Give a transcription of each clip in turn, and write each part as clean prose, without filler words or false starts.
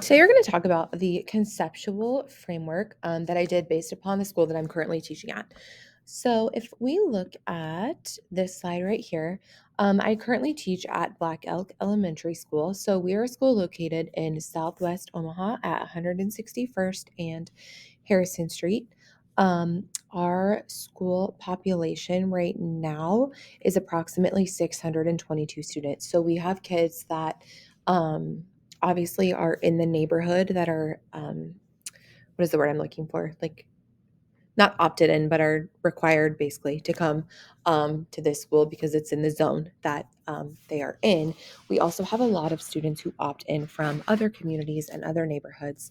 Today, we're going to talk about the conceptual framework that I did based upon the school that I'm currently teaching at. So, if we look at this slide right here, I currently teach at Black Elk Elementary School. So, we are a school located in Southwest Omaha at 161st and Harrison Street. Our school population right now is approximately 622 students. So, we have kids that um, obviously are in the neighborhood that are what is the word I'm looking for? Like not opted in, but are required basically to come to this school because it's in the zone that they are in. We also have a lot of students who opt in from other communities and other neighborhoods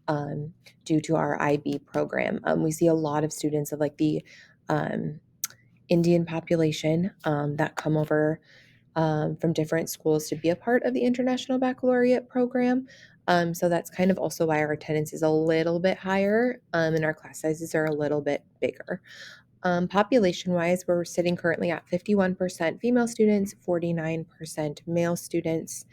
um, due to our IB program. We see a lot of students of like the um, Indian population that come over from different schools to be a part of the International Baccalaureate program. So that's kind of also why our attendance is a little bit higher and our class sizes are a little bit bigger. Population wise, we're sitting currently at 51% female students, 49% male students,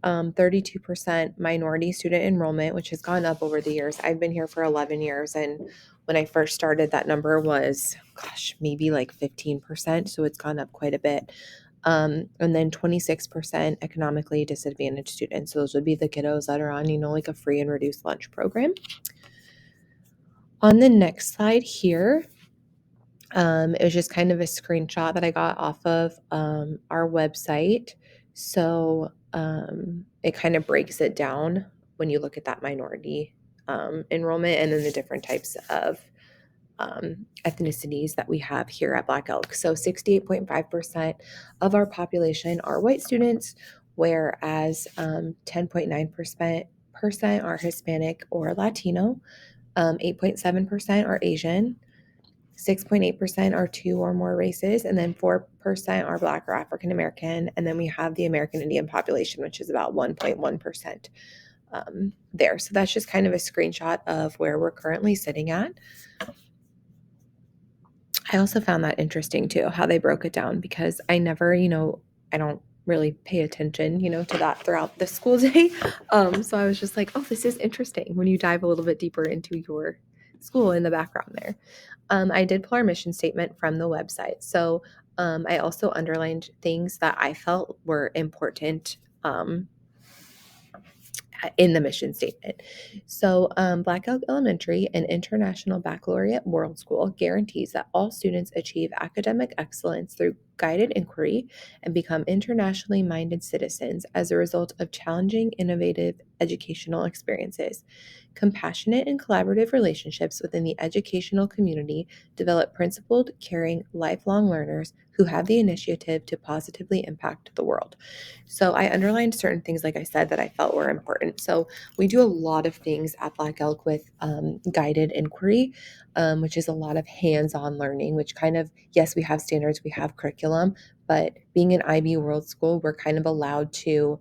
32% minority student enrollment, which has gone up over the years. I've been here for 11 years, and when I first started, that number was, gosh, maybe like 15%. So it's gone up quite a bit. And then 26% economically disadvantaged students. So those would be the kiddos that are on, like a free and reduced lunch program. On the next slide here, it was just kind of a screenshot that I got off of our website. So it kind of breaks it down when you look at that minority enrollment and then the different types of ethnicities that we have here at Black Elk. So 68.5% of our population are white students, whereas 10.9% are Hispanic or Latino, 8.7% are Asian, 6.8% are two or more races, and then 4% are Black or African American. And then we have the American Indian population, which is about 1.1% there. So that's just kind of a screenshot of where we're currently sitting at. I also found that interesting too, how they broke it down because I never, I don't really pay attention, to that throughout the school day. So I was just like, oh, this is interesting when you dive a little bit deeper into your school in the background there. I did pull our mission statement from the website. So I also underlined things that I felt were important in the mission statement. So, Black Elk Elementary, an international baccalaureate world school, guarantees that all students achieve academic excellence through guided inquiry and become internationally minded citizens as a result of challenging, innovative educational experiences. Compassionate and collaborative relationships within the educational community develop principled, caring, lifelong learners who have the initiative to positively impact the world. So I underlined certain things, like I said, that I felt were important. So we do a lot of things at Black Elk with guided inquiry, which is a lot of hands-on learning, which kind of, yes, we have standards, we have curriculum, but being an IB World School, we're kind of allowed to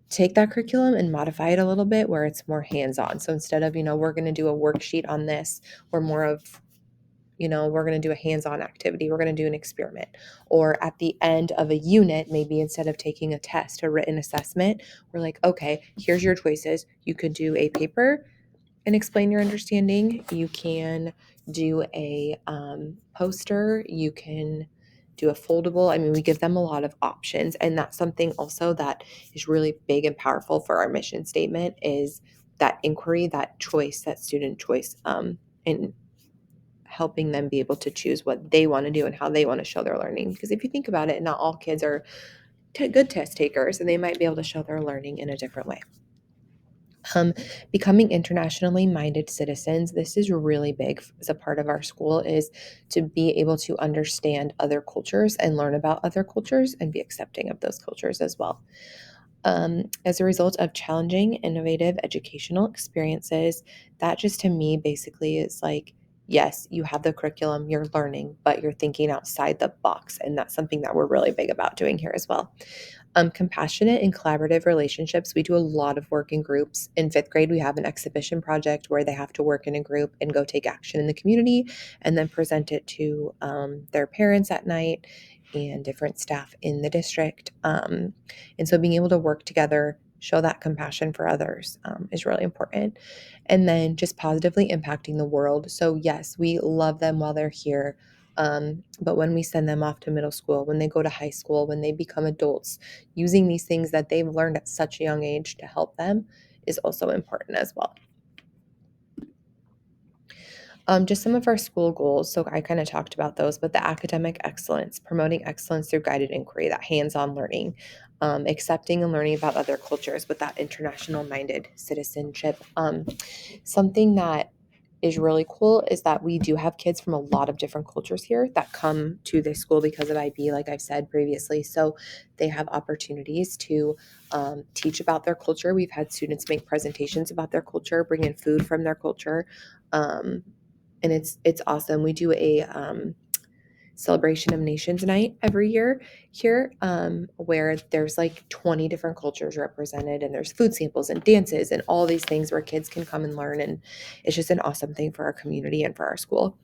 take that curriculum and modify it a little bit where it's more hands-on. So instead of, we're going to do a worksheet on this, we're more of we're going to do a hands-on activity. We're going to do an experiment. Or at the end of a unit, maybe instead of taking a test, a written assessment, we're like, okay, here's your choices. You could do a paper and explain your understanding. You can do a poster. You can do a foldable. I mean, we give them a lot of options. And that's something also that is really big and powerful for our mission statement is that inquiry, that choice, that student choice. And helping them be able to choose what they want to do and how they want to show their learning. Because if you think about it, not all kids are good test takers, and they might be able to show their learning in a different way. Becoming internationally minded citizens, this is really big as a part of our school, is to be able to understand other cultures and learn about other cultures and be accepting of those cultures as well. As a result of challenging, innovative educational experiences, that just to me basically is like, yes, you have the curriculum, you're learning, but you're thinking outside the box. And that's something that we're really big about doing here as well. Compassionate and collaborative relationships. We do a lot of work in groups. In fifth grade, we have an exhibition project where they have to work in a group and go take action in the community and then present it to their parents at night and different staff in the district. And so being able to work together show that compassion for others is really important. And then just positively impacting the world. So, yes, we love them while they're here. But when we send them off to middle school, when they go to high school, when they become adults, using these things that they've learned at such a young age to help them is also important as well. Just some of our school goals. So I kind of talked about those, but the academic excellence, promoting excellence through guided inquiry, that hands-on learning, accepting and learning about other cultures with that international-minded citizenship. Something that is really cool is that we do have kids from a lot of different cultures here that come to this school because of IB, like I've said previously. So they have opportunities to teach about their culture. We've had students make presentations about their culture, bring in food from their culture. And it's awesome. We do a celebration of nations night every year here, where there's like 20 different cultures represented, and there's food samples and dances and all these things where kids can come and learn, and it's just an awesome thing for our community and for our school.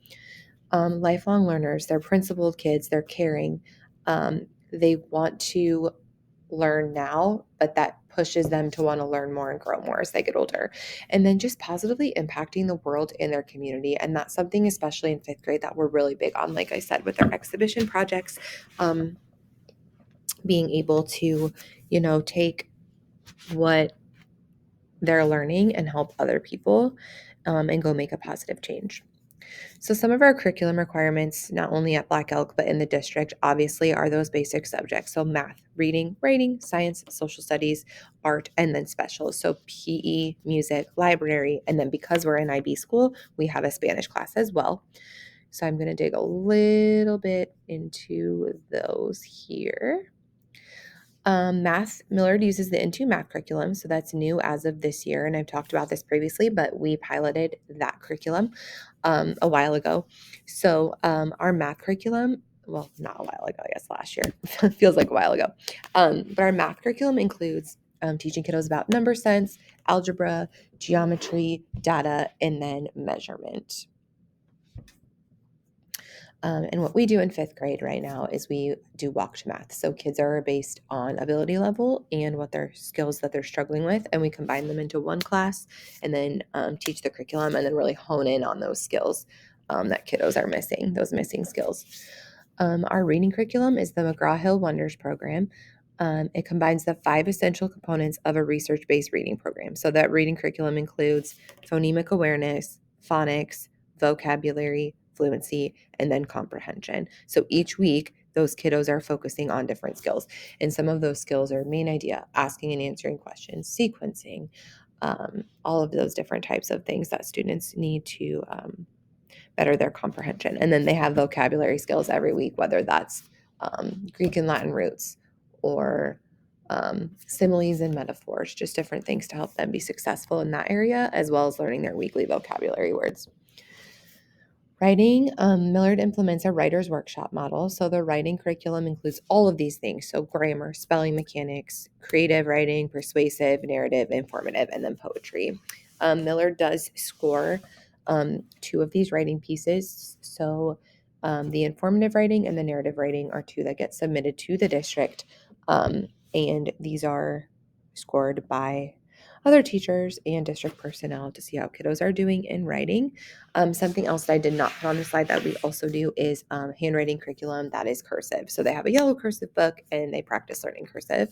Lifelong learners, they're principled kids, they're caring, they want to learn now, but that pushes them to want to learn more and grow more as they get older. And then just positively impacting the world in their community. And that's something, especially in fifth grade, that we're really big on, like I said, with our exhibition projects, um, being able to, take what they're learning and help other people, and go make a positive change. So, some of our curriculum requirements, not only at Black Elk, but in the district, obviously are those basic subjects. So, math, reading, writing, science, social studies, art, and then specials. So, PE, music, library. And then because we're in IB school, we have a Spanish class as well. So, I'm going to dig a little bit into those here. Math, Millard uses the Into Math curriculum, so that's new as of this year, and I've talked about this previously, but we piloted that curriculum a while ago. So our math curriculum, well, not a while ago, I guess last year, feels like a while ago, but our math curriculum includes teaching kiddos about number sense, algebra, geometry, data, and then measurement. And what we do in fifth grade right now is we do walk to math. So kids are based on ability level and what their skills that they're struggling with, and we combine them into one class and then teach the curriculum and then really hone in on those skills that kiddos are missing, those missing skills. Our reading curriculum is the McGraw-Hill Wonders program. It combines the 5 essential components of a research-based reading program. So that reading curriculum includes phonemic awareness, phonics, vocabulary, fluency, and then comprehension. So each week, those kiddos are focusing on different skills. And some of those skills are main idea, asking and answering questions, sequencing, all of those different types of things that students need to better their comprehension. And then they have vocabulary skills every week, whether that's Greek and Latin roots or similes and metaphors, just different things to help them be successful in that area, as well as learning their weekly vocabulary words. Writing, Millard implements a writer's workshop model. So the writing curriculum includes all of these things. So grammar, spelling mechanics, creative writing, persuasive, narrative, informative, and then poetry. Millard does score 2 of these writing pieces. So the informative writing and the narrative writing are 2 that get submitted to the district. And these are scored by other teachers and district personnel to see how kiddos are doing in writing. Something else that I did not put on the slide that we also do is handwriting curriculum that is cursive. So they have a yellow cursive book and they practice learning cursive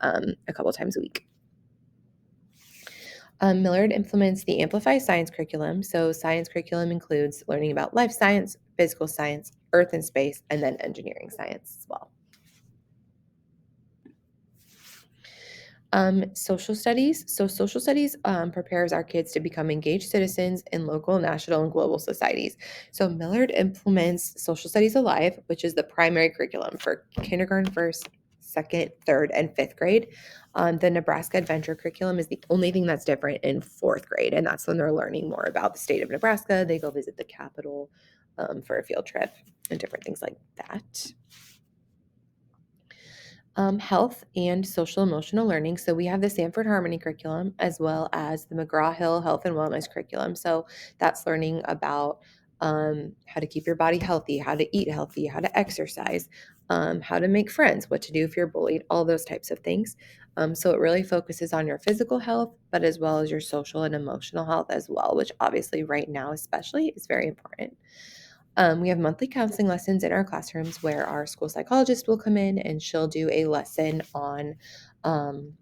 a couple times a week. Millard implements the Amplify Science curriculum. So science curriculum includes learning about life science, physical science, earth and space, and then engineering science as well. Social studies. So social studies prepares our kids to become engaged citizens in local, national, and global societies. So Millard implements Social Studies Alive, which is the primary curriculum for kindergarten, first, second, third, and fifth grade. The Nebraska Adventure curriculum is the only thing that's different in fourth grade, and that's when they're learning more about the state of Nebraska. They go visit the Capitol for a field trip and different things like that. Health and social emotional learning. So we have the Sanford Harmony curriculum as well as the McGraw-Hill Health and Wellness curriculum. So that's learning about how to keep your body healthy, how to eat healthy, how to exercise, how to make friends, what to do if you're bullied, all those types of things. So it really focuses on your physical health, but as well as your social and emotional health as well, which obviously right now especially is very important. We have monthly counseling lessons in our classrooms where our school psychologist will come in and she'll do a lesson on um,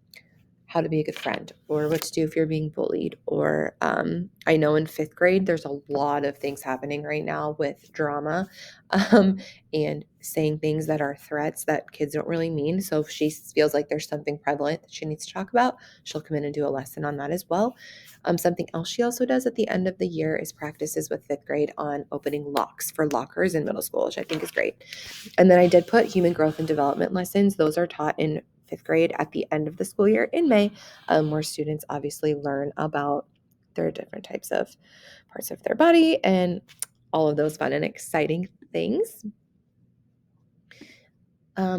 how to be a good friend or what to do if you're being bullied. Or I know in fifth grade, there's a lot of things happening right now with drama um, and saying things that are threats that kids don't really mean. So if she feels like there's something prevalent that she needs to talk about, she'll come in and do a lesson on that as well. Something else she also does at the end of the year is practices with fifth grade on opening locks for lockers in middle school, which I think is great. And then I did put human growth and development lessons. Those are taught in fifth grade at the end of the school year in May, where students obviously learn about their different types of parts of their body and all of those fun and exciting things.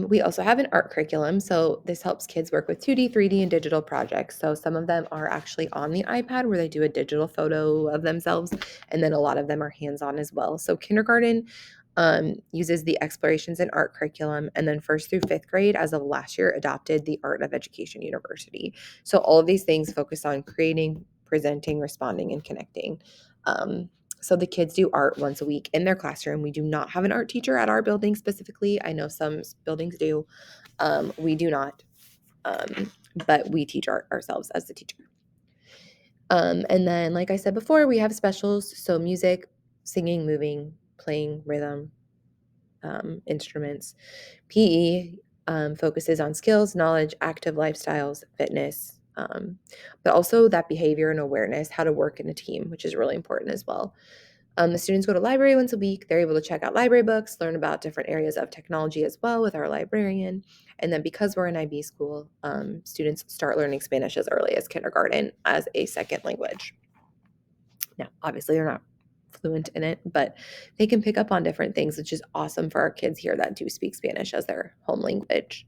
We also have an art curriculum, so this helps kids work with 2D, 3D, and digital projects. So some of them are actually on the iPad where they do a digital photo of themselves, and then a lot of them are hands-on as well. So kindergarten uses the explorations in art curriculum, and then first through fifth grade, as of last year, adopted the Art of Education University. So all of these things focus on creating, presenting, responding, and connecting. Um, so the kids do art once a week in their classroom. We do not have an art teacher at our building specifically. I know some buildings do. We do not, but we teach art ourselves as the teacher. And then, like I said before, we have specials. So music, singing, moving, playing rhythm, instruments. PE focuses on skills, knowledge, active lifestyles, fitness, but also that behavior and awareness, how to work in a team, which is really important as well. The students go to library once a week. They're able to check out library books, learn about different areas of technology as well with our librarian. And then because we're an IB school, students start learning Spanish as early as kindergarten as a second language. Now, obviously, they're not fluent in it, but they can pick up on different things, which is awesome for our kids here that do speak Spanish as their home language.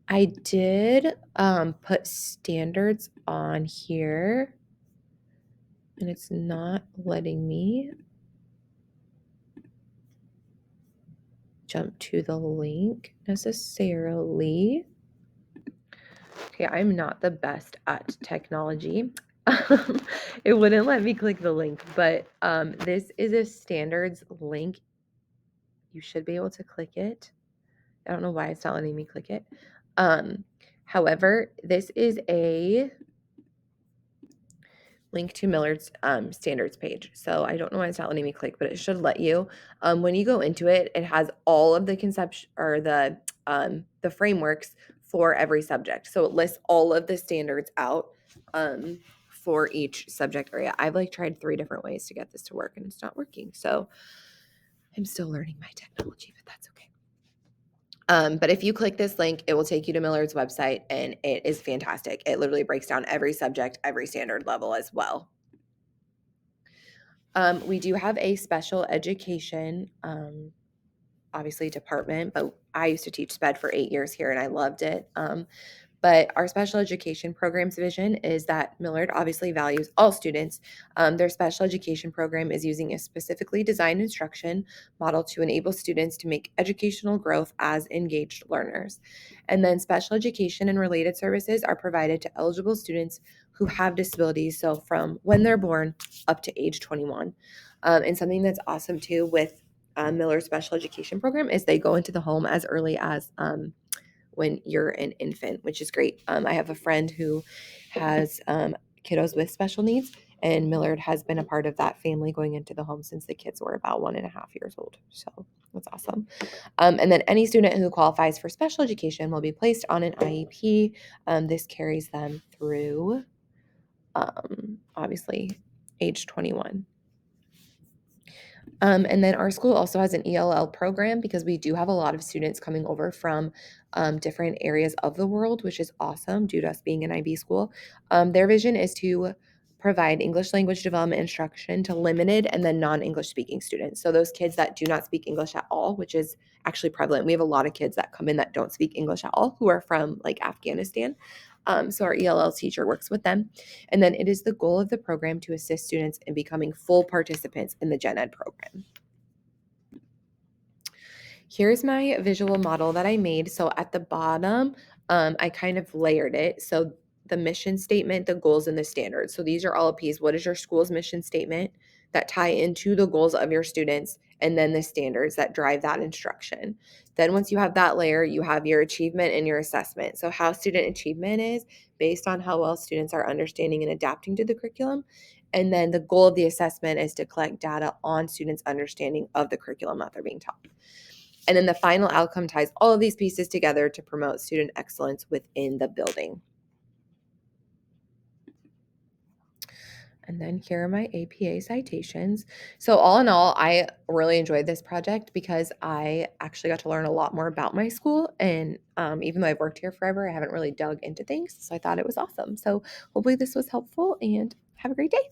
I did put standards on here, and it's not letting me jump to the link necessarily. Okay, I'm not the best at technology. It wouldn't let me click the link, but this is a standards link. You should be able to click it. I don't know why it's not letting me click it. However, this is a link to Millard's standards page. So I don't know why it's not letting me click, but it should let you. When you go into it, it has all of the conception or the frameworks for every subject. So it lists all of the standards out for each subject area. I've like tried 3 different ways to get this to work and it's not working. So I'm still learning my technology, but that's okay. But if you click this link, it will take you to Millard's website and it is fantastic. It literally breaks down every subject, every standard level as well. We do have a special education, obviously department, but I used to teach SPED for 8 years here and I loved it. But our special education program's vision is that Millard obviously values all students. Their special education program is using a specifically designed instruction model to enable students to make educational growth as engaged learners. And then special education and related services are provided to eligible students who have disabilities, so from when they're born up to age 21. And something that's awesome too with Miller's special education program is they go into the home as early as when you're an infant, which is great. I have a friend who has kiddos with special needs, and Millard has been a part of that family going into the home since the kids were about 1.5 years old. So that's awesome. And then any student who qualifies for special education will be placed on an IEP. This carries them through, obviously, age 21. And then our school also has an ELL program because we do have a lot of students coming over from different areas of the world, which is awesome due to us being an IB school. Their vision is to provide English language development instruction to limited and then non-English speaking students. So those kids that do not speak English at all, which is actually prevalent. We have a lot of kids that come in that don't speak English at all who are from like Afghanistan. So our ELL teacher works with them. And then it is the goal of the program to assist students in becoming full participants in the Gen Ed program. Here's my visual model that I made. So at the bottom, I kind of layered it. So the mission statement, the goals, and the standards. So these are all a piece. What is your school's mission statement that tie into the goals of your students, and then the standards that drive that instruction. Then once you have that layer, you have your achievement and your assessment. So how student achievement is based on how well students are understanding and adapting to the curriculum. And then the goal of the assessment is to collect data on students' understanding of the curriculum that they're being taught. And then the final outcome ties all of these pieces together to promote student excellence within the building. And then here are my APA citations. So all in all, I really enjoyed this project because I actually got to learn a lot more about my school. And even though I've worked here forever, I haven't really dug into things. So I thought it was awesome. So hopefully this was helpful, and have a great day.